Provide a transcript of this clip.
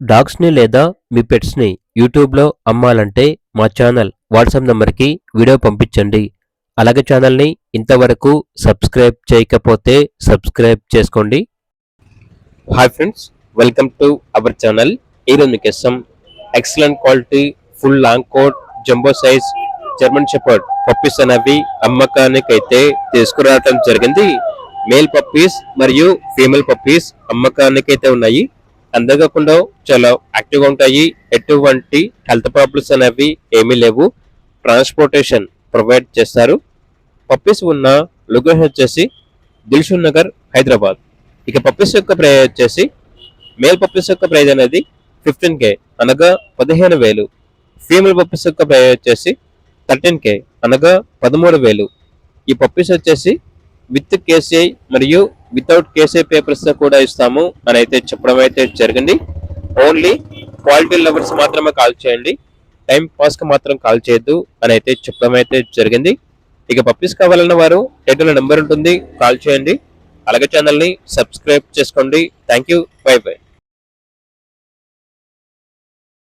డాగ్స్‌ని లేదా మీ పెట్స్‌ని యూట్యూబ్‌లో అమ్మాలంటే మా ఛానల్ వాట్సాప్ నంబర్‌కి వీడియో పంపించండి. అలాగే ఛానల్‌ని ఇంతవరకు సబ్స్క్రైబ్ చేయకపోతే సబ్స్క్రైబ్ చేసుకోండి. Hi friends, welcome to our channel. ఈరోజు మీకోసం excellent quality full long coat jumbo size German shepherd puppies అనేవి అమ్మకానికైతే తీసుకురావడం జరిగింది. మేల్ పప్పీస్ మరియు ఫీమేల్ పప్పీస్ అమ్మకానికైతే ఉన్నాయి. అంతేకాకుండా చాలా యాక్టివ్గా ఉంటాయి. ఎటువంటి హెల్త్ ప్రాబ్లమ్స్ అనేవి ఏమీ లేవు. ట్రాన్స్పోర్టేషన్ ప్రొవైడ్ చేస్తారు. పప్పీస్ ఉన్న లొకేషన్ వచ్చేసి దిల్షుక్ నగర్, హైదరాబాద్. ఇక పప్పీస్ యొక్క ప్రైస్ వచ్చేసి మేల్ పప్పీస్ యొక్క ప్రైస్ అనేది 15K అనగా 15,000. ఫీమేల్ పప్పీస్ యొక్క ప్రైస్ వచ్చేసి 13K అనగా 13,000. ఈ పప్పీస్ వచ్చేసి విత్ కేసీఐ మరియు వితౌట్ కేసీఐ పేపర్స్ తో కూడా ఇస్తాము అని అయితే చెప్పడం అయితే జరిగింది. ఓన్లీ క్వాలిటీ లవర్స్ మాత్రమే కాల్ చేయండి, టైం పాస్ కి మాత్రం కాల్ చేయొద్దు అని అయితే చెప్పడం అయితే జరిగింది. ఇక పప్పీస్ కావాలన్న వారు టైటిల్ నెంబర్ ఉంటుంది, కాల్ చేయండి. అలాగే ఛానల్ ని సబ్స్క్రైబ్ చేసుకోండి. Thank you, by by.